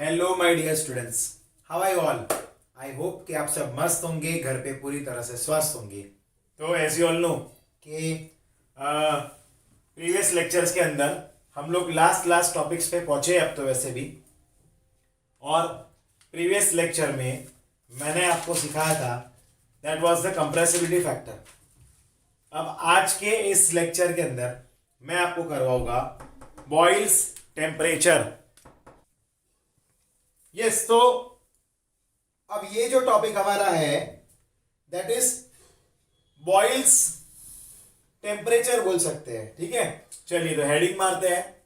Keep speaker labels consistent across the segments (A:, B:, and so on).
A: Hello my dear students, how are you all. I hope कि आप सब मस्त होंगे, घर पे पूरी तरह से स्वस्थ होंगे। तो एज यू ऑल नो कि प्रीवियस लेक्चर्स के अंदर हम लोग लास्ट टॉपिक्स पे पहुंचे अब तो वैसे भी। और प्रीवियस लेक्चर में मैंने आपको सिखाया था that was the compressibility factor. अब आज के इस लेक्चर के अंदर मैं आपको करवाऊंगा बॉयल्स टेम्परेचर। यस, तो अब ये जो टॉपिक हमारा है दैट इज बॉयल्स टेम्परेचर बोल सकते हैं। ठीक है, चलिए तो हेडिंग मारते हैं,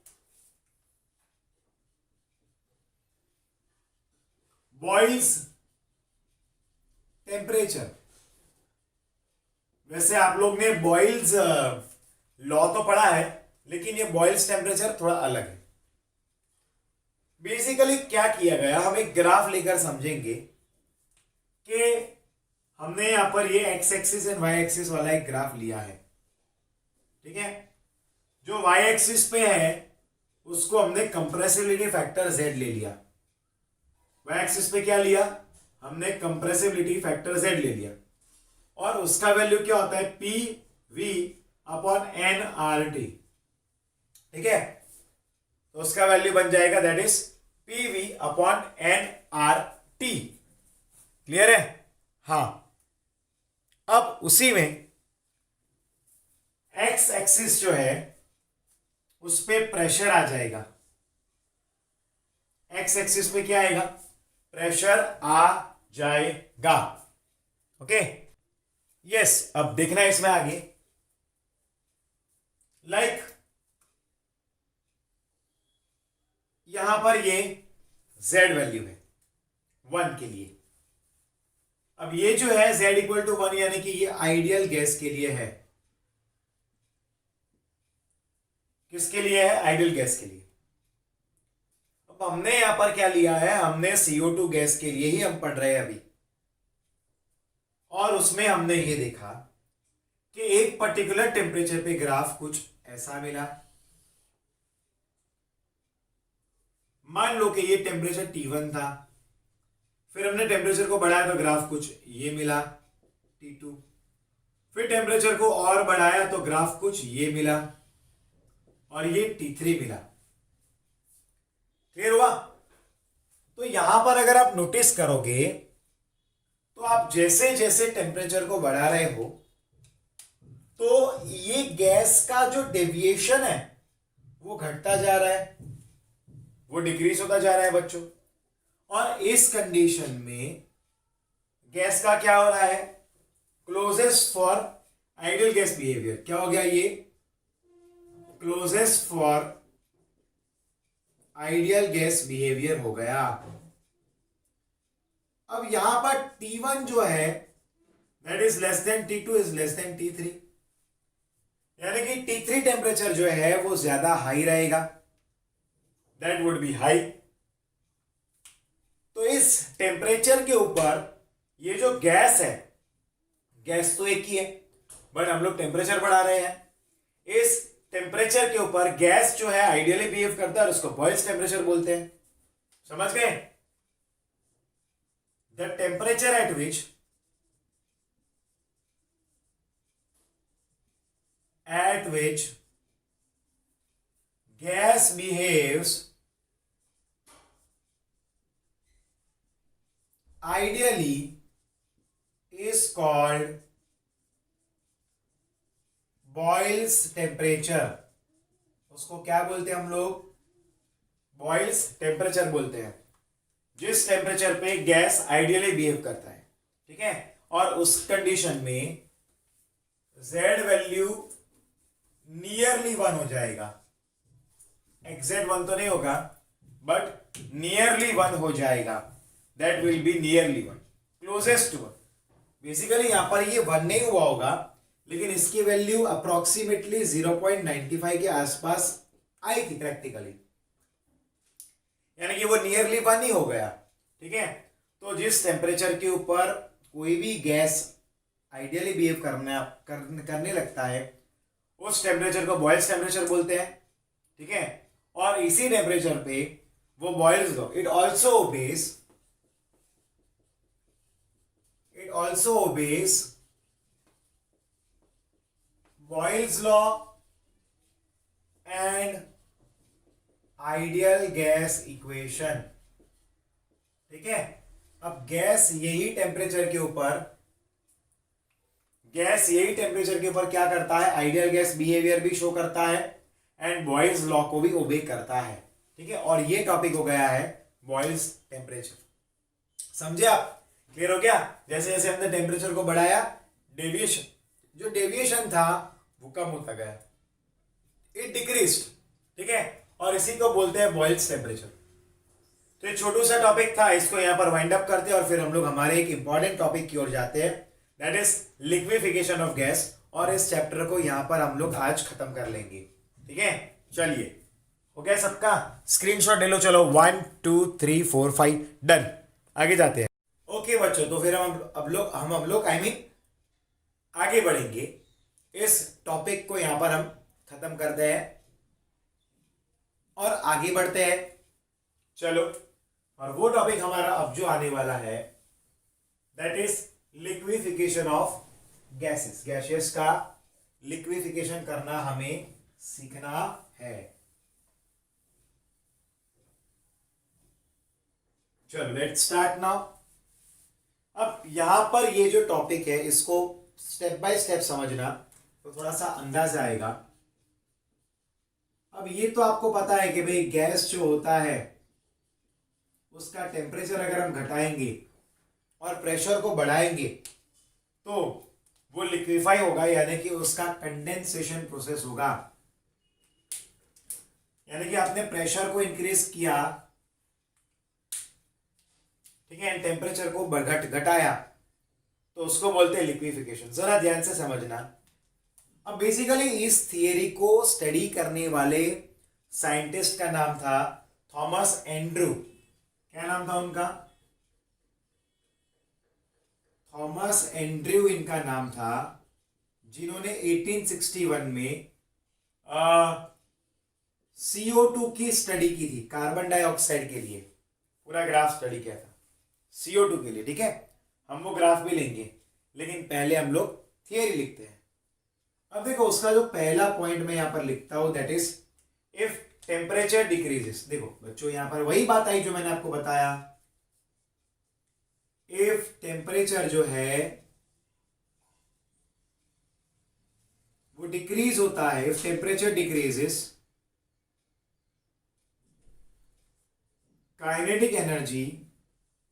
A: बॉयल्स टेम्परेचर। वैसे आप लोग ने बॉयल्स लॉ तो पढ़ा है, लेकिन ये बॉयल्स टेम्परेचर थोड़ा अलग है। बेसिकली क्या किया गया, हम एक ग्राफ लेकर समझेंगे कि हमने यहां पर ये X axis and Y axis वाला एक ग्राफ लिया है। ठीक है, जो वाई एक्सिस पे है उसको हमने कंप्रेसिबिलिटी फैक्टर जेड ले लिया। वाई एक्सिस पे क्या लिया हमने, कंप्रेसिबिलिटी फैक्टर जेड ले लिया, और उसका वैल्यू क्या होता है, P V upon N R T. ठीक है, तो उसका वैल्यू बन जाएगा that is P V upon N R T. Clear है? हाँ, अब उसी में एक्स एक्सिस जो है उस पे प्रेशर आ जाएगा। एक्स एक्सिस पे क्या आएगा, प्रेशर आ जाएगा। ओके, यस, अब देखना है इसमें आगे, लाइक यहां पर ये z वैल्यू है 1 के लिए। अब ये जो है z इक्वल टू 1 यानी कि ये आइडियल गैस के लिए है। किसके लिए है, आइडियल गैस के लिए। अब हमने यहां पर क्या लिया है, हमने CO2 गैस के लिए ही हम पढ़ रहे हैं अभी। और उसमें हमने ये देखा कि एक पर्टिकुलर टेम्परेचर पे ग्राफ कुछ ऐसा मिला। मान लो कि ये टेम्परेचर T1 था, फिर हमने टेम्परेचर को बढ़ाया तो ग्राफ कुछ ये मिला T2, फिर टेम्परेचर को और बढ़ाया तो ग्राफ कुछ ये मिला, और ये T3 मिला। क्लियर हुआ? तो यहां पर अगर आप नोटिस करोगे तो आप जैसे जैसे टेम्परेचर को बढ़ा रहे हो तो ये गैस का जो डेविएशन है वो घटता जा रहा है, वो डिक्रीज होता जा रहा है बच्चों। और इस कंडीशन में गैस का क्या हो रहा है, closest for ideal gas behaviour. क्या हो गया, ये closest for ideal gas behaviour हो गया। अब यहां पर T1 जो है that is less than T2 is less than T3, यानी कि T3 टेम्परेचर जो है वो ज्यादा हाई रहेगा, दैट वुड बी हाई। तो इस टेम्परेचर के ऊपर ये जो गैस है, गैस तो एक ही है बट हम लोग टेम्परेचर बढ़ा रहे हैं। इस टेम्परेचर के ऊपर गैस जो है आइडियली बिहेव करता है और उसको बॉयल्स टेम्परेचर बोलते हैं। समझ गए? The temperature at which gas behaves ideally is called Boyle's temperature। उसको क्या बोलते हैं हम लोग, Boyle's temperature बोलते हैं, जिस टेम्परेचर पे गैस आइडियली बिहेव करता है। ठीक है, और उस कंडीशन में Z वैल्यू नियरली 1 हो जाएगा। एग्जैक्ट 1 तो नहीं होगा बट नियरली 1 हो जाएगा, that will be nearly 1, closest to 1। Basically यहां पर ये 1 नहीं हुआ होगा, लेकिन इसकी वैल्यू अप्रोक्सीमेटली 0.95 के आसपास आई थी प्रैक्टिकली, यानी कि वो नियरली 1 ही हो गया। ठीक है, तो जिस टेम्परेचर के ऊपर कोई भी गैस आइडियली बिहेव करने लगता है उस टेम्परेचर को बॉयल्स टेम्परेचर बोलते हैं। ठीक है, और इसी टेम्परेचर पे वो Boyle's law, it also obeys Boyle's law and ideal gas equation. ठीक है, अब गैस यही टेम्परेचर के ऊपर क्या करता है, आइडियल गैस बिहेवियर भी शो करता है एंड बॉयल्स लॉ को भी ओबे करता है। ठीक है, और ये टॉपिक हो गया है बॉयल्स टेम्परेचर। समझे आप? क्लियर हो गया? जैसे जैसे हमने टेम्परेचर को बढ़ाया, जो डेविएशन था वो कम होता गया, इट डिक्रीज्ड। ठीक है, और इसी को बोलते हैं बॉयल्स टेम्परेचर। तो ये छोटू सा टॉपिक था, इसको यहां पर वाइंड अप करते हैं और फिर हम लोग हमारे एक इंपॉर्टेंट टॉपिक की ओर जाते हैं, that is liquefaction of gas. और इस चैप्टर को यहां पर हम लोग आज खत्म कर लेंगे। ठीक है, चलिए, हो गया सबका? स्क्रीनशॉट ले लो, चलो 1 2 3 4 5 डन। आगे जाते हैं। ओके बच्चों, तो फिर हम अब लोग आगे बढ़ेंगे। इस टॉपिक को यहां पर हम खत्म करते हैं और आगे बढ़ते हैं। चलो, और वो टॉपिक हमारा अब जो आने वाला है that is liquefaction of gases. Gases का लिक्विफिकेशन करना हमें सीखना है। चलो, लेट्स स्टार्ट नाउ। अब यहां पर ये जो टॉपिक है इसको स्टेप बाय स्टेप समझना तो थोड़ा सा अंदाजा आएगा। अब ये तो आपको पता है कि भाई गैस जो होता है उसका टेम्परेचर अगर हम घटाएंगे और प्रेशर को बढ़ाएंगे तो वो लिक्विफाई होगा, यानी कि उसका कंडेंसेशन प्रोसेस होगा। यानी कि आपने प्रेशर को इंक्रीज किया, ठीक है, टेम्परेचर को घटाया, तो उसको बोलते हैं लिक्विफिकेशन। जरा ध्यान से समझना। अब बेसिकली इस थियरी को स्टडी करने वाले साइंटिस्ट का नाम था थॉमस एंड्रू। क्या नाम था उनका? थॉमस एंड्रू इनका नाम था, जिन्होंने 1861 में CO2 की स्टडी की थी, कार्बन डाइऑक्साइड के लिए पूरा ग्राफ स्टडी किया था CO2 के लिए। ठीक है, हम वो ग्राफ भी लेंगे, लेकिन पहले हम लोग थियरी लिखते हैं। अब देखो, उसका जो पहला पॉइंट मैं यहां पर लिखता हूं that is if temperature decreases. देखो बच्चों, यहां पर वही बात आई जो मैंने आपको बताया, इफ टेम्परेचर जो है वो डिक्रीज होता है, if temperature decreases kinetic energy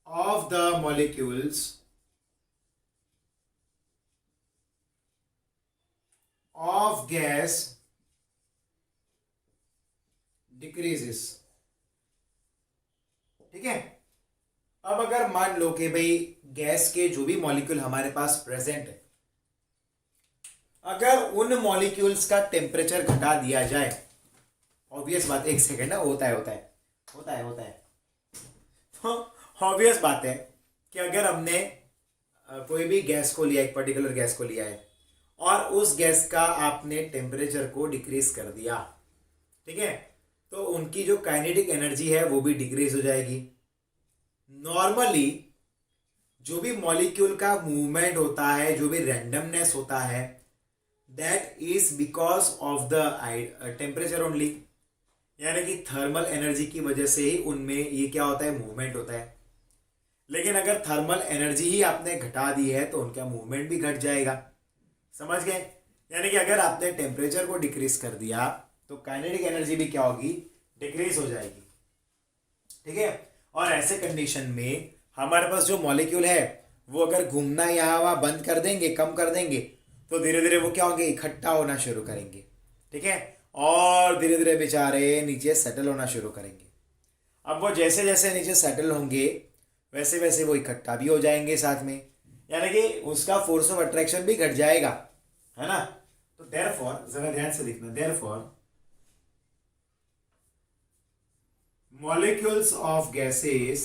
A: of the molecules of gas decreases. ठीक है, अब अगर मान लो कि भाई गैस के जो भी मॉलिक्यूल हमारे पास प्रेजेंट है, अगर उन मॉलिक्यूल्स का टेम्परेचर घटा दिया जाए, ऑब्वियस बात, एक सेकेंड ना, होता है तो ऑब्वियस बात है कि अगर हमने कोई भी गैस को लिया, एक पर्टिकुलर गैस को लिया है और उस गैस का आपने टेम्परेचर को डिक्रीज कर दिया, ठीक है, तो उनकी जो काइनेटिक एनर्जी है वो भी डिक्रीज हो जाएगी। नॉर्मली जो भी मॉलिक्यूल का मूवमेंट होता है, जो भी रैंडमनेस होता है, that is because of the temperature only, यानी कि थर्मल एनर्जी की वजह से ही उनमें ये क्या होता है, मूवमेंट होता है। लेकिन अगर थर्मल एनर्जी ही आपने घटा दी है तो उनका मूवमेंट भी घट जाएगा। समझ गए? यानी कि अगर आपने टेम्परेचर को डिक्रीज कर दिया तो काइनेटिक एनर्जी भी क्या होगी, डिक्रीज हो जाएगी। ठीक है, और ऐसे कंडीशन में हमारे पास जो मॉलिक्यूल है वो अगर घूमना यहाँ वहाँ बंद कर देंगे, कम कर देंगे, तो धीरे धीरे वो क्या होंगे, इकट्ठा होना शुरू करेंगे। ठीक है, और धीरे धीरे बेचारे नीचे सेटल होना शुरू करेंगे। अब वो जैसे जैसे नीचे सेटल होंगे वैसे वैसे वो इकट्ठा भी हो जाएंगे साथ में, यानी कि उसका फोर्स ऑफ अट्रैक्शन भी घट जाएगा, है ना। तो देयरफॉर, जरा ध्यान से देखना, therefore molecules of gases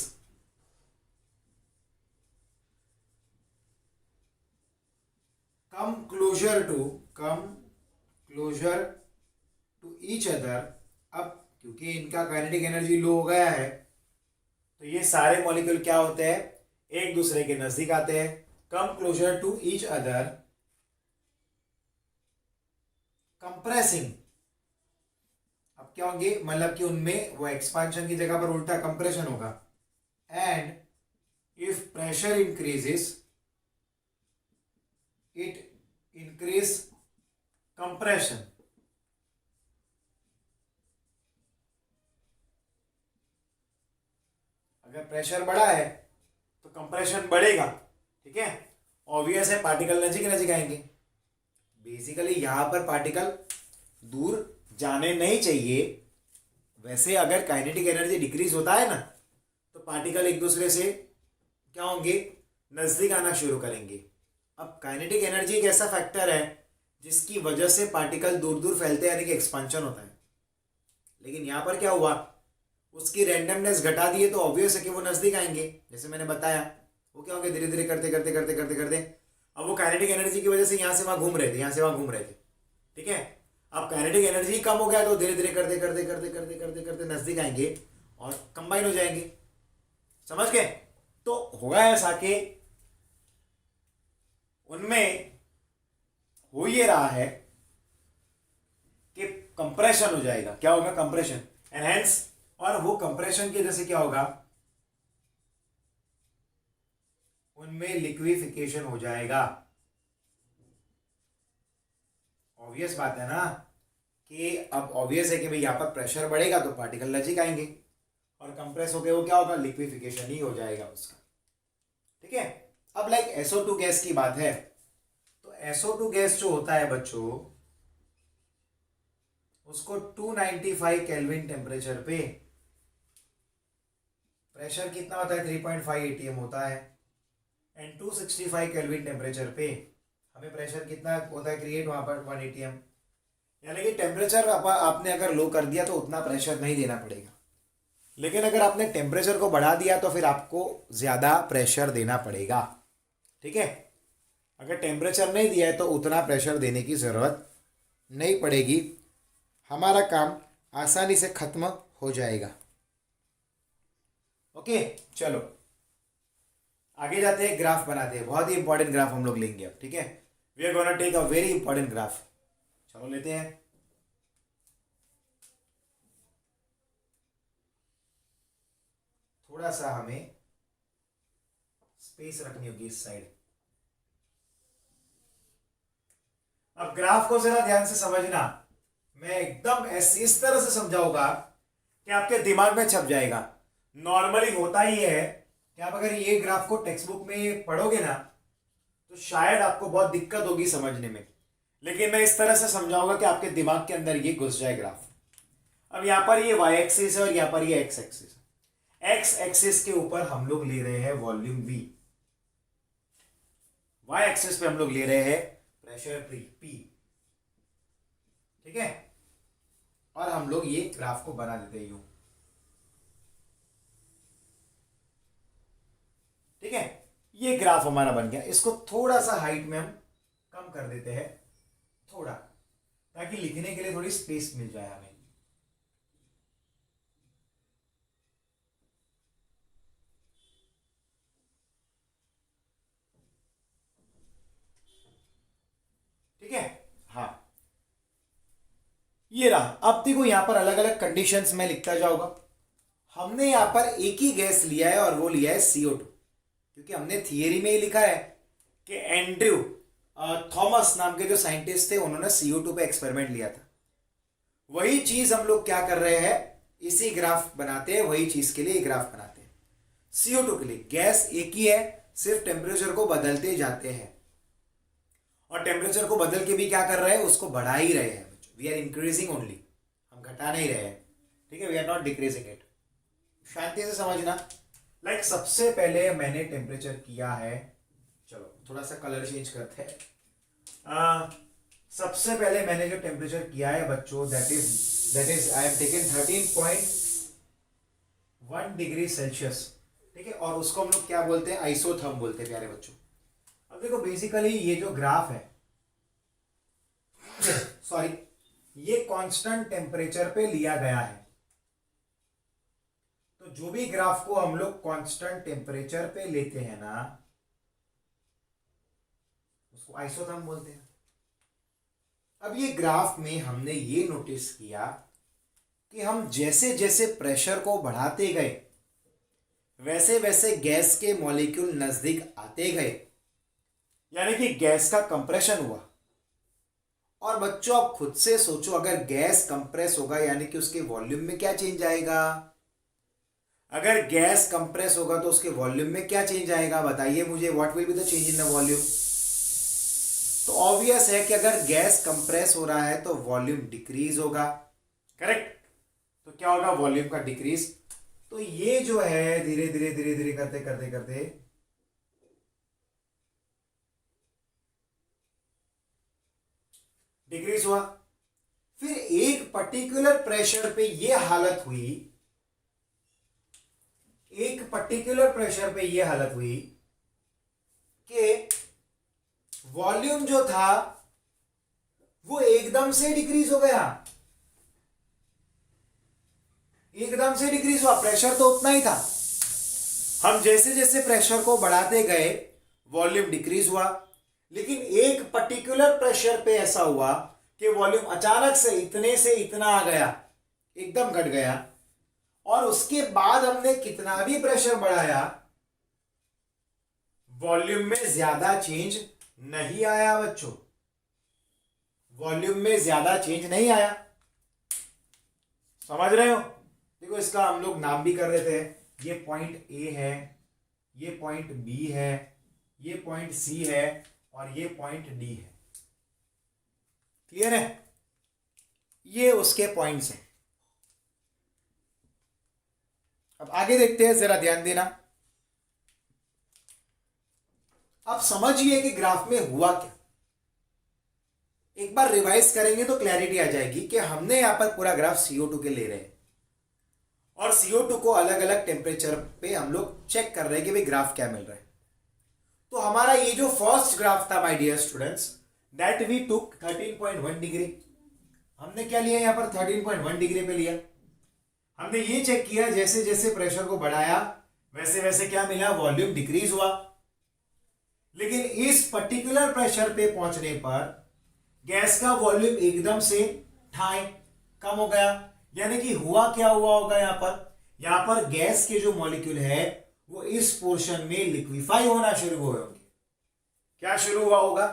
A: come closer to each other। अब क्योंकि इनका काइनेटिक एनर्जी लो हो गया है तो ये सारे मॉलिक्यूल क्या होते हैं, एक दूसरे के नजदीक आते हैं, come closer to each other, compressing. अब क्या होंगे, मतलब कि उनमें वो एक्सपांशन की जगह पर उल्टा कंप्रेशन होगा। And if pressure increases it increase compression. अगर प्रेशर बढ़ा है तो कंप्रेशन बढ़ेगा, ठीक है। ऑब्वियस है, पार्टिकल नजीक नजीक आएंगे। बेसिकली यहां पर पार्टिकल दूर जाने नहीं चाहिए। वैसे अगर काइनेटिक एनर्जी डिक्रीज होता है ना तो पार्टिकल एक दूसरे से क्या होंगे, नजदीक आना शुरू करेंगे। अब काइनेटिक एनर्जी एक ऐसा फैक्टर है जिसकी वजह से पार्टिकल दूर दूर फैलते हैं, यानी कि एक्सपांशन होता है। लेकिन यहां पर क्या हुआ, उसकी रैंडमनेस घटा दिए तो ऑब्वियस है कि वो नजदीक आएंगे। जैसे मैंने बताया, वो क्या होंगे, धीरे धीरे करते करते करते करते करते अब वो काइनेटिक एनर्जी की वजह से यहां से वहां घूम रहे थे, यहां से वहां घूम रहे थे, ठीक है। अब काइनेटिक एनर्जी कम हो गया तो धीरे धीरे करते करते करते करते करते करते नजदीक आएंगे और कंबाइन हो जाएंगे। समझ गए। तो होगा ऐसा कि उनमें हो ये रहा है कि कंप्रेशन हो जाएगा। क्या होगा, कंप्रेशन, एनहेंस। और वो कंप्रेशन की वजह से क्या होगा, उनमें लिक्विफिकेशन हो जाएगा। ऑब्वियस बात है ना कि अब ऑब्वियस है कि भाई यहां पर प्रेशर बढ़ेगा तो पार्टिकल नजीक आएंगे और कंप्रेस होकर वो क्या होगा, लिक्विफिकेशन ही हो जाएगा उसका, ठीक है। अब लाइक SO2 गैस की बात है तो SO2 गैस जो होता है बच्चों, उसको 295 केल्विन टेम्परेचर पे प्रेशर कितना होता है, 3.5 ATM होता है। एंड 265 केल्विन टेम्परेचर पे हमें प्रेशर कितना होता है क्रिएट वहां पर, 1 ATM। यानी कि टेम्परेचर आपने अगर लो कर दिया तो उतना प्रेशर नहीं देना पड़ेगा, लेकिन अगर आपने टेम्परेचर को बढ़ा दिया तो फिर आपको ज़्यादा प्रेशर देना पड़ेगा, ठीक है। अगर टेम्परेचर नहीं दिया है तो उतना प्रेशर देने की ज़रूरत नहीं पड़ेगी, हमारा काम आसानी से ख़त्म हो जाएगा। ओके, चलो आगे जाते हैं, ग्राफ बनाते हैं। बहुत ही इंपॉर्टेंट ग्राफ हम लोग लेंगे अब, ठीक है। We are gonna take a very important graph. चलो लेते हैं। थोड़ा सा हमें स्पेस रखनी होगी इस साइड। अब ग्राफ को जरा ध्यान से समझना, मैं एकदम इस तरह से समझाऊंगा कि आपके दिमाग में छप जाएगा। नॉर्मली होता ही है कि आप अगर ये ग्राफ को टेक्स्ट बुक में पढ़ोगे ना तो शायद आपको बहुत दिक्कत होगी समझने में, लेकिन मैं इस तरह से समझाऊंगा कि आपके दिमाग के अंदर ये घुस जाए ग्राफ। अब यहां पर ये y एक्सिस है और यहां पर ये x एक्सिस है। x एक्सिस के ऊपर हम लोग ले रहे हैं वॉल्यूम v, y एक्सिस पे हम लोग ले रहे हैं प्रेशर p, ठीक है। और हम लोग ये ग्राफ को बना देते हैं यूं, ठीक है। ये ग्राफ हमारा बन गया। इसको थोड़ा सा हाइट में हम कम कर देते हैं, थोड़ा, ताकि लिखने के लिए थोड़ी स्पेस मिल जाए हमें। ठीक है, हाँ ये रहा। अब देखो यहां पर अलग अलग कंडीशंस में लिखता जाऊंगा। हमने यहां पर एक ही गैस लिया है और वो लिया है CO2, क्योंकि हमने थियरी में ही लिखा है कि एंड्रयू थॉमस नाम के जो साइंटिस्ट थे उन्होंने CO2 पे एक्सपेरिमेंट लिया था। वही चीज हम लोग क्या कर रहे हैं, इसी ग्राफ बनाते हैं, वही चीज के लिए ग्राफ बनाते हैं। CO2 के लिए गैस एक ही है, सिर्फ टेम्परेचर को बदलते जाते हैं, और टेम्परेचर को बदल के भी क्या कर रहे हैं, उसको बढ़ा ही रहे हैं। वी आर इंक्रीजिंग ओनली, हम घटा नहीं रहे हैं, ठीक है। We are not decreasing it. शांति से समझना। लाइक सबसे पहले मैंने टेम्परेचर किया है, चलो थोड़ा सा कलर चेंज करते हैं। सबसे पहले मैंने जो टेम्परेचर किया है बच्चों, that is I have taken 13.1 degree Celsius, ठीक है। और उसको हम लोग क्या बोलते हैं, आइसोथर्म बोलते हैं प्यारे बच्चों। अब देखो बेसिकली ये जो ग्राफ है सॉरी, ये कांस्टेंट टेम्परेचर पे लिया गया है, तो जो भी ग्राफ को हम लोग कांस्टेंट टेम्परेचर पे लेते हैं ना, उसको आइसोथर्म बोलते हैं। अब ये ग्राफ में हमने ये नोटिस किया कि हम जैसे जैसे प्रेशर को बढ़ाते गए वैसे वैसे गैस के मॉलिक्यूल नजदीक आते गए, यानी कि गैस का कंप्रेशन हुआ। और बच्चों आप खुद से सोचो, अगर गैस कंप्रेस होगा यानी कि उसके वॉल्यूम में क्या चेंज आएगा? अगर गैस कंप्रेस होगा तो उसके वॉल्यूम में क्या चेंज आएगा? बताइए मुझे, what will be the change in the volume? तो ऑब्वियस है कि अगर गैस कंप्रेस हो रहा है तो वॉल्यूम डिक्रीज होगा, करेक्ट? तो क्या होगा? वॉल्यूम का डिक्रीज। तो ये जो है धीरे धीरे धीरे धीरे करते करते करते डिक्रीज हुआ। फिर एक पर्टिकुलर प्रेशर पे ये हालत हुई, एक पर्टिकुलर प्रेशर पे ये हालत हुई कि वॉल्यूम जो था वो एकदम से डिक्रीज हो गया, एकदम से डिक्रीज हुआ। प्रेशर तो उतना ही था, हम जैसे जैसे प्रेशर को बढ़ाते गए वॉल्यूम डिक्रीज हुआ। लेकिन एक पर्टिकुलर प्रेशर पे ऐसा हुआ कि वॉल्यूम अचानक से इतने से इतना आ गया, एकदम घट गया। और उसके बाद हमने कितना भी प्रेशर बढ़ाया, वॉल्यूम में ज्यादा चेंज नहीं आया बच्चों, वॉल्यूम में ज्यादा चेंज नहीं आया। समझ रहे हो? देखो इसका हम लोग नाम भी कर देते हैं। ये पॉइंट ए है, ये पॉइंट बी है, ये पॉइंट सी है और ये पॉइंट डी है। क्लियर है? ये उसके पॉइंट्स हैं। अब आगे देखते हैं, जरा ध्यान देना। अब समझिए कि ग्राफ में हुआ क्या। एक बार रिवाइज करेंगे तो क्लैरिटी आ जाएगी कि हमने यहां पर पूरा ग्राफ CO2 के ले रहे हैं और CO2 को अलग अलग टेम्परेचर पे हम लोग चेक कर रहे हैं कि भाई ग्राफ क्या मिल रहा है। तो हमारा ये जो फर्स्ट ग्राफ था my dear students, that we took 13.1 degree. हमने क्या लिया यहां पर? 13.1 डिग्री पे लिया। हमने ये चेक किया जैसे जैसे प्रेशर को बढ़ाया वैसे वैसे क्या मिला? वॉल्यूम डिक्रीज हुआ। लेकिन इस पर्टिकुलर प्रेशर पे पहुंचने पर गैस का वॉल्यूम एकदम से ठाई कम हो गया। यानी कि हुआ क्या हुआ होगा यहां पर गैस के जो मॉलिक्यूल है वो इस पोर्शन में लिक्विफाई होना शुरू हुए होंगे। क्या शुरू हुआ होगा?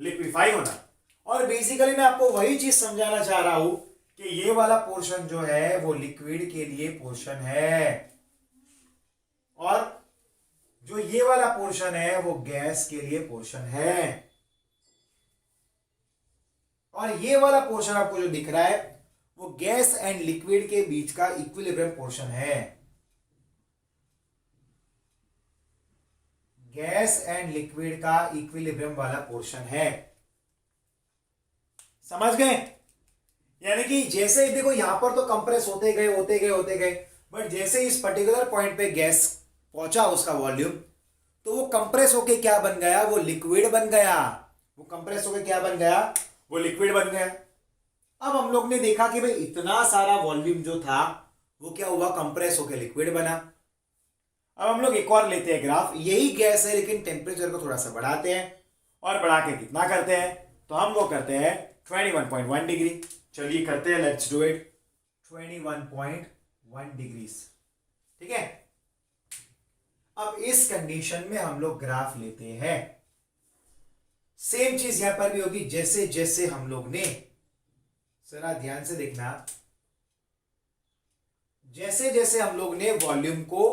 A: लिक्विफाई होना। और बेसिकली मैं आपको वही चीज समझाना चाह रहा हूं कि ये वाला पोर्शन जो है वो लिक्विड के लिए पोर्शन है और जो ये वाला पोर्शन है वो गैस के लिए पोर्शन है। और ये वाला पोर्शन आपको जो दिख रहा है वो गैस एंड लिक्विड के बीच का इक्विलिब्रियम पोर्शन है। गैस एंड लिक्विड का इक्विलिब्रियम वाला पोर्शन है। समझ गए? यानी कि जैसे देखो यहां पर तो कंप्रेस होते गए होते गए होते गए, बट जैसे इस पर्टिकुलर पॉइंट पे गैस पहुंचा उसका वॉल्यूम, तो वो कंप्रेस होके क्या बन गया? वो लिक्विड बन गया। वो कंप्रेस होके क्या बन गया? वो लिक्विड बन गया। अब हम लोग ने देखा कि भाई इतना सारा वॉल्यूम जो था वो क्या हुआ? कंप्रेस होके लिक्विड बना। अब हम लोग एक और लेते हैं ग्राफ। यही गैस है लेकिन टेम्परेचर को थोड़ा सा बढ़ाते हैं और बढ़ा के कितना करते हैं? तो हम वो करते हैं 21.1 डिग्री। चलिए करते हैं, लेट्स डू इट। 21.1 डिग्रीज, ठीक है। अब इस कंडीशन में हम लोग ग्राफ लेते हैं। सेम चीज यहां पर भी होगी। जैसे जैसे हम लोग ने, जरा ध्यान से देखना, जैसे जैसे हम लोग ने वॉल्यूम को,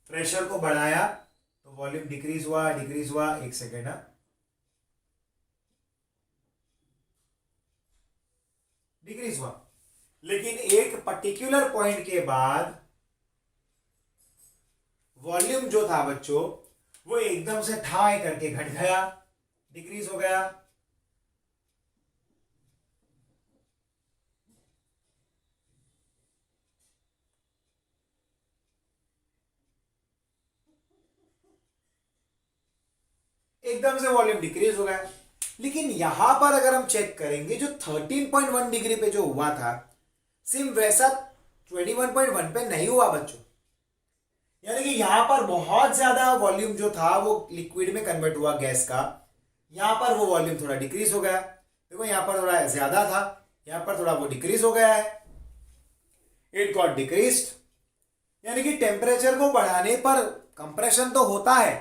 A: प्रेशर को बढ़ाया तो वॉल्यूम डिक्रीज हुआ डिक्रीज हुआ। एक सेकेंड, डिक्रीज हुआ। लेकिन एक पर्टिकुलर पॉइंट के बाद वॉल्यूम जो था बच्चों वो एकदम से ठाई करके घट गया, डिक्रीज हो गया। एकदम से वॉल्यूम डिक्रीज हो गया। लेकिन यहां पर अगर हम चेक करेंगे, जो 13.1 डिग्री पे जो हुआ था सेम वैसा 21.1 पे नहीं हुआ बच्चों। यानी कि यहां पर बहुत ज्यादा वॉल्यूम जो था वो लिक्विड में कन्वर्ट हुआ गैस का, यहां पर वो वॉल्यूम थोड़ा डिक्रीज हो गया। देखो यहां पर थोड़ा ज्यादा था, यहां पर थोड़ा वो डिक्रीज हो गया है, इट गॉट डिक्रीज्ड। यानी कि टेम्परेचर को बढ़ाने पर कंप्रेशन तो होता है,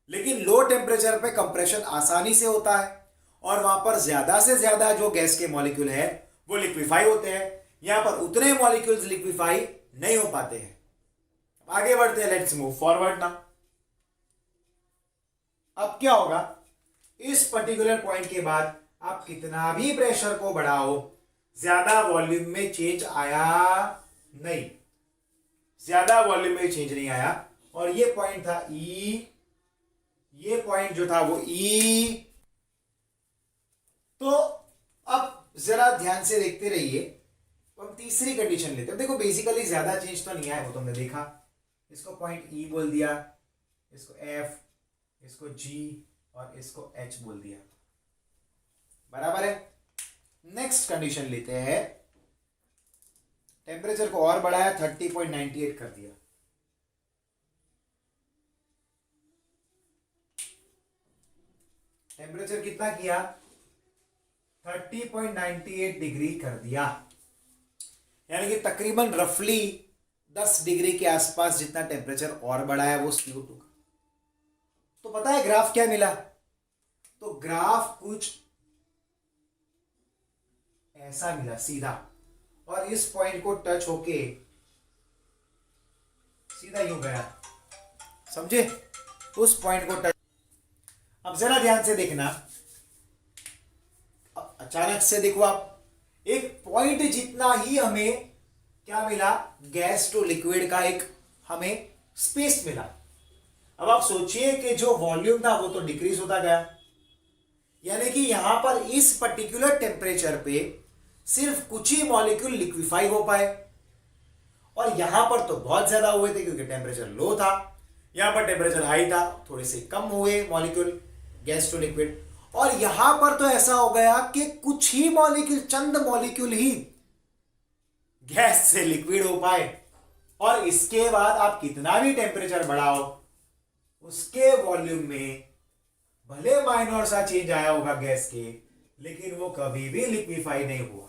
A: लेकिन लो टेम्परेचर पे कंप्रेशन आसानी से होता है और वहां पर ज्यादा से ज्यादा जो गैस के मॉलिक्यूल है वो लिक्विफाई होते हैं, यहां पर उतने मॉलिक्यूल्स लिक्विफाई नहीं हो पाते हैं। आगे बढ़ते हैं, लेट्स मूव फॉरवर्ड नाउ। अब क्या होगा, इस पर्टिकुलर पॉइंट के बाद आप कितना भी प्रेशर को बढ़ाओ, ज्यादा वॉल्यूम में चेंज आया नहीं, ज्यादा वॉल्यूम में चेंज नहीं आया। और ये पॉइंट था ई, ये पॉइंट जो था वो ई। तो अब जरा ध्यान से देखते रहिए, तो हम तीसरी कंडीशन लेते हैं। देखो बेसिकली ज्यादा चेंज तो नहीं आया, वो तुमने देखा, इसको पॉइंट ई बोल दिया, इसको एफ, इसको जी और इसको एच बोल दिया, बराबर है। नेक्स्ट कंडीशन लेते हैं, टेम्परेचर को और बढ़ाया, 30.98 कर दिया। टेम्परेचर कितना किया, 30.98 डिग्री कर दिया, यानी कि तकरीबन रफली 10 डिग्री के आसपास जितना टेम्परेचर और बढ़ाया वो CO2 का। तो पता है ग्राफ क्या मिला, तो ग्राफ कुछ ऐसा मिला सीधा, और इस पॉइंट को टच होके सीधा यूं गया, समझे, उस पॉइंट को टच। अब जरा ध्यान से देखना, अब अचानक से देखो आप, एक पॉइंट जितना ही हमें क्या मिला, गैस टू लिक्विड का एक हमें स्पेस मिला। अब आप सोचिए कि जो वॉल्यूम था वो तो डिक्रीज होता गया, यानी कि यहां पर इस पर्टिकुलर टेम्परेचर पे सिर्फ कुछ ही मॉलिक्यूल लिक्विफाई हो पाए, और यहां पर तो बहुत ज्यादा हुए थे क्योंकि टेम्परेचर लो था, यहां पर टेम्परेचर हाई था, थोड़े से कम हुए मॉलिक्यूल गैस टू लिक्विड। और यहां पर तो ऐसा हो गया कि कुछ ही मॉलिक्यूल, चंद मॉलिक्यूल ही गैस से लिक्विड हो पाए, और इसके बाद आप कितना भी टेम्परेचर बढ़ाओ, उसके वॉल्यूम में भले माइनर सा चेंज आया होगा गैस के, लेकिन वो कभी भी लिक्विफाई नहीं हुआ।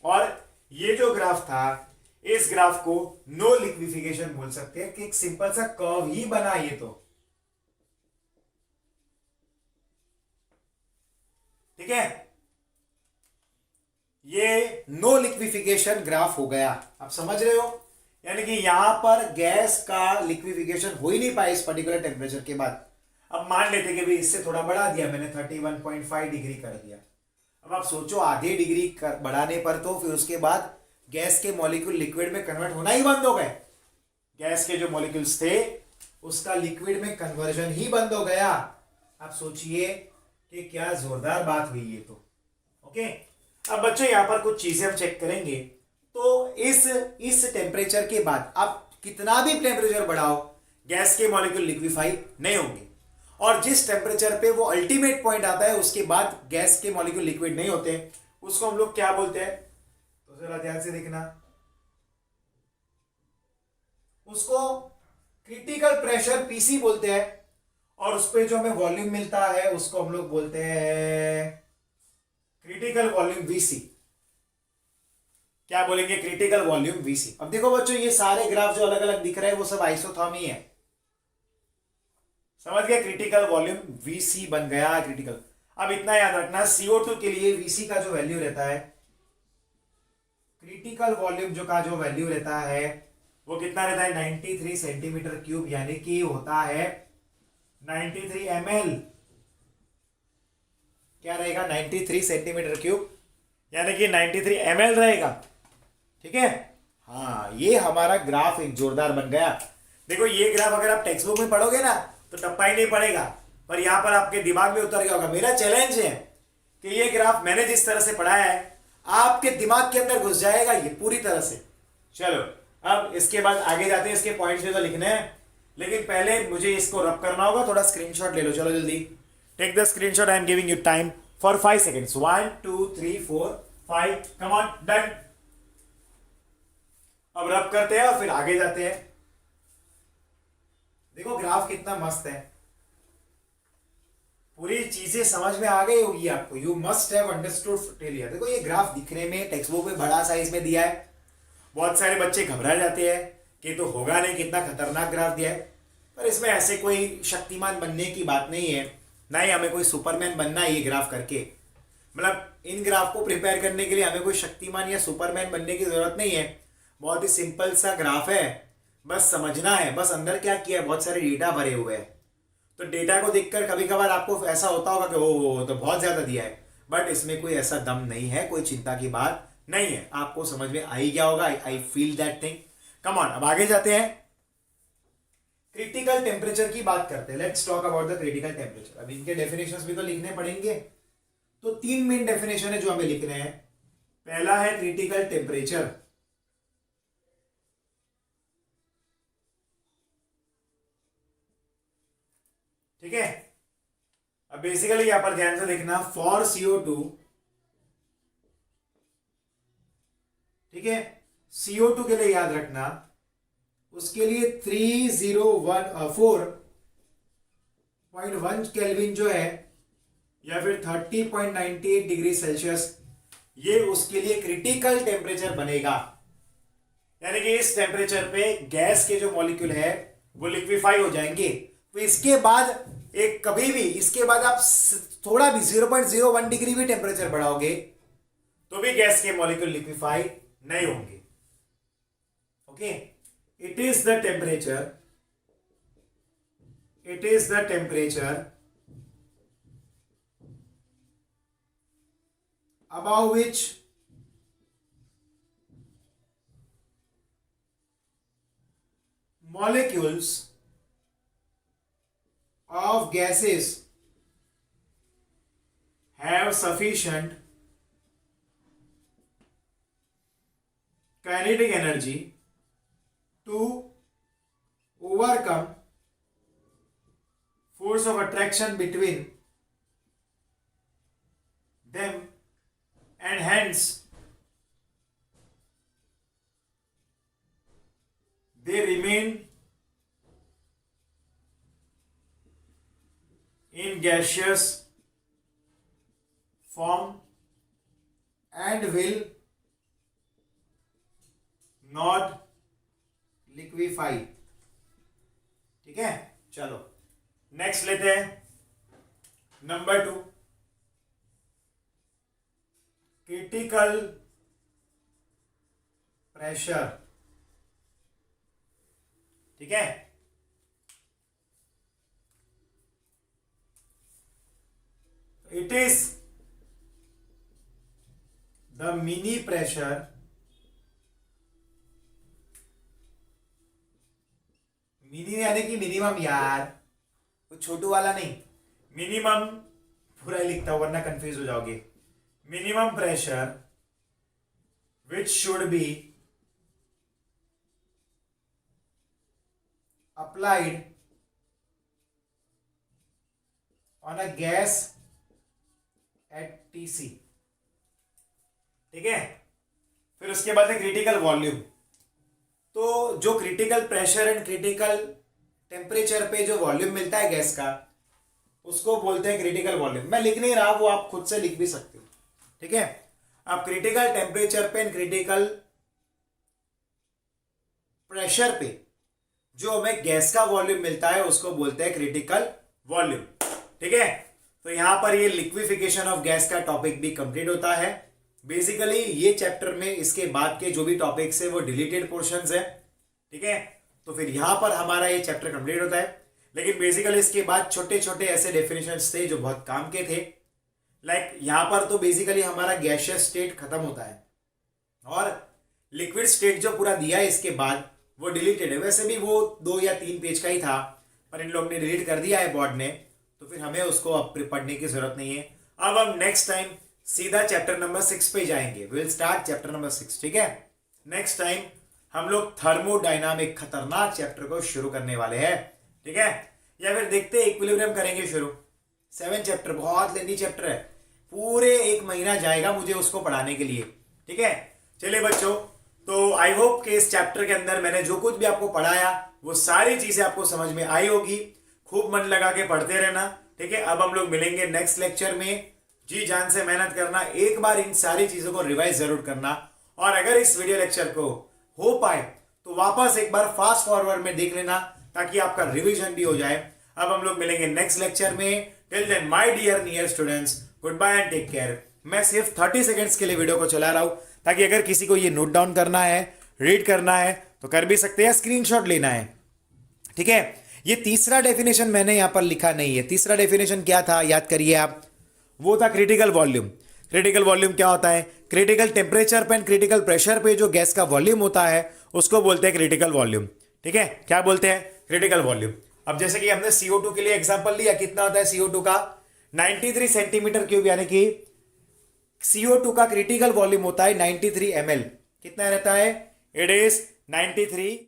A: और ये जो ग्राफ था, इस ग्राफ को नो लिक्विफिकेशन बोल सकते हैं, कि एक सिंपल सा कर्व ही बना ये तो, ठीक है, ये नो लिक्विफिकेशन ग्राफ हो गया। आप समझ रहे हो, यानी कि यहां पर गैस का लिक्विफिकेशन हो ही नहीं पाया इस पर्टिकुलर टेम्परेचर के बाद। अब मान लेते कि भाई इससे थोड़ा बढ़ा दिया मैंने, 31.5 डिग्री कर दिया। अब आप सोचो आधे डिग्री बढ़ाने पर तो फिर उसके बाद गैस के मॉलिक्यूल लिक्विड में कन्वर्ट होना ही बंद हो गए, गैस के जो मॉलिक्यूल्स थे उसका लिक्विड में कन्वर्जन ही बंद हो गया। आप सोचिए कि क्या जोरदार बात हुई ये तो, ओके। अब बच्चों यहां पर कुछ चीजें हम चेक करेंगे। तो इस टेम्परेचर के बाद आप कितना भी टेम्परेचर बढ़ाओ, गैस के मॉलिक्यूल लिक्विफाई नहीं होंगे, और जिस टेम्परेचर पे वो अल्टीमेट पॉइंट आता है उसके बाद गैस के मॉलिक्यूल लिक्विड नहीं होते, उसको हम लोग क्या बोलते हैं, तो जरा ध्यान से देखना, उसको क्रिटिकल प्रेशर पीसी बोलते हैं, और उस पे जो हमें वॉल्यूम मिलता है उसको हम लोग बोलते हैं क्रिटिकल वॉल्यूम वीसी। क्या बोलेंगे, क्रिटिकल वॉल्यूम वीसी। अब देखो बच्चों, ये सारे ग्राफ जो अलग अलग दिख रहे हैं वो सब आइसोथर्मी है, समझ गए, क्रिटिकल वॉल्यूम वीसी बन गया क्रिटिकल। अब इतना याद रखना, CO2 के लिए वीसी का जो वैल्यू रहता है, क्रिटिकल वॉल्यूम जो का जो वैल्यू रहता है वो कितना रहता है, 93 सेंटीमीटर क्यूब, यानी कि होता है 93 ml। क्या रहेगा, 93 सेंटीमीटर क्यूब, यानी कि 93 ml रहेगा, ठीक है। हाँ, ये हमारा ग्राफ एक जोरदार बन गया। देखो ये ग्राफ अगर आप टेक्स्ट बुक में पढ़ोगे ना तो टप्पा ही नहीं पड़ेगा, पर यहां पर आपके दिमाग में उतर गया होगा। मेरा चैलेंज है कि ये ग्राफ मैंने जिस तरह से पढ़ाया है आपके दिमाग के अंदर घुस जाएगा ये पूरी तरह से। चलो अब इसके बाद आगे जाते हैं, इसके पॉइंट्स जो लिखने हैं, लेकिन पहले मुझे इसको रब करना होगा। थोड़ा स्क्रीनशॉट ले लो, चलो जल्दी take the screenshot. I am giving you time for 5 seconds. 1 2 3 4 5, come on, done. अब रब करते हैं और फिर आगे जाते हैं। देखो ग्राफ कितना मस्त है, पूरी चीजें समझ में आ गई होगी आपको। You must have understood till here. देखो ये ग्राफ दिखने में टेक्स्ट बुक में बड़ा साइज में दिया है, बहुत सारे बच्चे घबरा जाते हैं कि तो होगा नहीं, कितना खतरनाक ग्राफ दिया है। पर इसमें ऐसे कोई शक्तिमान बनने की बात नहीं है, ना ही हमें कोई सुपरमैन बनना है ये ग्राफ करके। मतलब इन ग्राफ को प्रिपेयर करने के लिए हमें कोई शक्तिमान या सुपरमैन बनने की जरूरत नहीं है। बहुत ही सिंपल सा ग्राफ है, बस समझना है। बस अंदर क्या किया है, बहुत सारे डेटा भरे हुए हैं। तो डेटा को देखकर कभी कभार आपको ऐसा होता होगा कि ओ तो बहुत ज्यादा दिया है, बट इसमें कोई ऐसा दम नहीं है, कोई चिंता की बात नहीं है। आपको समझ में आ ही गया होगा, I feel that thing. Come on, अब आगे जाते हैं, क्रिटिकल टेम्परेचर की बात करते हैं। Let's talk about the critical temperature. अब इनके डेफिनेशंस भी तो लिखने पड़ेंगे, तो 3 मेन डेफिनेशन है जो हमें लिखने हैं। पहला है क्रिटिकल टेम्परेचर, ठीक है। अब बेसिकली यहां पर ध्यान से देखना, फॉर CO2, ठीक है, CO2 के लिए याद रखना, उसके लिए 304.1 केल्विन जो है, या फिर 30.98 डिग्री सेल्सियस, ये उसके लिए क्रिटिकल टेम्परेचर बनेगा। यानी कि इस टेम्परेचर पे गैस के जो मॉलिक्यूल है वो लिक्विफाई हो जाएंगे। तो इसके बाद एक कभी भी इसके बाद आप थोड़ा भी 0.01 डिग्री भी टेम्परेचर बढ़ाओगे तो भी गैस के मॉलिक्यूल लिक्विफाई नहीं होंगे। Okay, it is the temperature above which molecules of gases have sufficient kinetic energy to overcome force of attraction between them, and hence they remain in gaseous form and will not liquefy। ठीक है, चलो next लेते हैं, number 2, critical pressure. ठीक है, it is the mini pressure mini यानी कि minimum यार, वो छोटू वाला नहीं, मिनिमम पूरा ही लिखता हूं वरना कंफ्यूज हो जाओगे। Minimum pressure which should be applied on a gas at TC। ठीक है, फिर उसके बाद है क्रिटिकल वॉल्यूम। तो जो critical pressure and critical temperature पे जो वॉल्यूम मिलता है गैस का, उसको बोलते हैं क्रिटिकल वॉल्यूम। मैं लिख नहीं रहा, वो आप खुद से लिख भी सकते हो। ठीक है, अब क्रिटिकल टेम्परेचर पे, क्रिटिकल प्रेशर पे जो हमें गैस का वॉल्यूम मिलता है उसको बोलते हैं क्रिटिकल वॉल्यूम। ठीक है, तो यहां पर ये लिक्विफिकेशन ऑफ गैस का टॉपिक भी कंप्लीट होता है। बेसिकली ये चैप्टर में इसके बाद के जो भी टॉपिक्स है वो डिलीटेड पोर्शंस है। ठीक है, तो फिर यहां पर हमारा ये चैप्टर कंप्लीट होता है। लेकिन बेसिकली इसके बाद छोटे छोटे ऐसे डेफिनेशंस थे जो बहुत काम के थे। लाइक यहां पर तो बेसिकली हमारा गैसियस स्टेट खत्म होता है और लिक्विड स्टेट जो पूरा दिया है इसके बाद वो डिलीटेड है। वैसे भी वो 2 या 3 पेज का ही था, पर इन लोग ने डिलीट कर दिया है बोर्ड ने, तो फिर हमें उसको अब पढ़ने की जरूरत नहीं है। अब हम नेक्स्ट टाइम सीधा चैप्टर नंबर 6 पे जाएंगे। We will start chapter number 6। ठीक है, नेक्स्ट टाइम हम लोग थर्मोडायनामिक खतरनाक चैप्टर को शुरू करने वाले हैं। ठीक है, या फिर देखते हैं इक्विलिब्रियम करेंगे शुरू। 7 चैप्टर बहुत लेंदी चैप्टर है, पूरे 1 महीना जाएगा मुझे उसको पढ़ाने के लिए। ठीक है, चलिए बच्चों, तो आई होप कि इस चैप्टर के अंदर मैंने जो कुछ भी आपको पढ़ाया वो सारी चीजें आपको समझ में आई होगी। खूब मन लगा के पढ़ते रहना, ठीक है। अब हम लोग मिलेंगे नेक्स्ट लेक्चर में। जी जान से मेहनत करना, एक बार इन सारी चीजों को रिवाइज जरूर करना, और अगर इस वीडियो लेक्चर को हो पाए तो वापस एक बार फास्ट फॉरवर्ड में देख लेना ताकि आपका रिवीजन भी हो जाए। अब हम लोग मिलेंगे नेक्स्ट लेक्चर में। Till then my dear near students, goodbye and take care. मैं सिर्फ 30 सेकेंड्स के लिए वीडियो को चला रहा हूं ताकि अगर किसी को ये नोट डाउन करना है, रीड करना है तो कर भी सकते हैं, स्क्रीनशॉट लेना है, ठीक है। ये तीसरा डेफिनेशन मैंने यहां पर लिखा नहीं है। तीसरा डेफिनेशन क्या था याद करिए आप, वो था क्रिटिकल वॉल्यूम। क्रिटिकल वॉल्यूम क्या होता है? क्रिटिकल टेम्परेचर पे एंड क्रिटिकल प्रेशर पे जो गैस का वॉल्यूम होता है उसको बोलते हैं क्रिटिकल वॉल्यूम, ठीक है। क्या बोलते हैं? Critical volume. अब जैसे कि हमने CO2 के लिए एग्जांपल लिया, कितना होता है CO2 का? 93 सेंटीमीटर क्यूब, यानी कि CO2 का क्रिटिकल वॉल्यूम होता है 93 ml। कितना रहता है? It is 93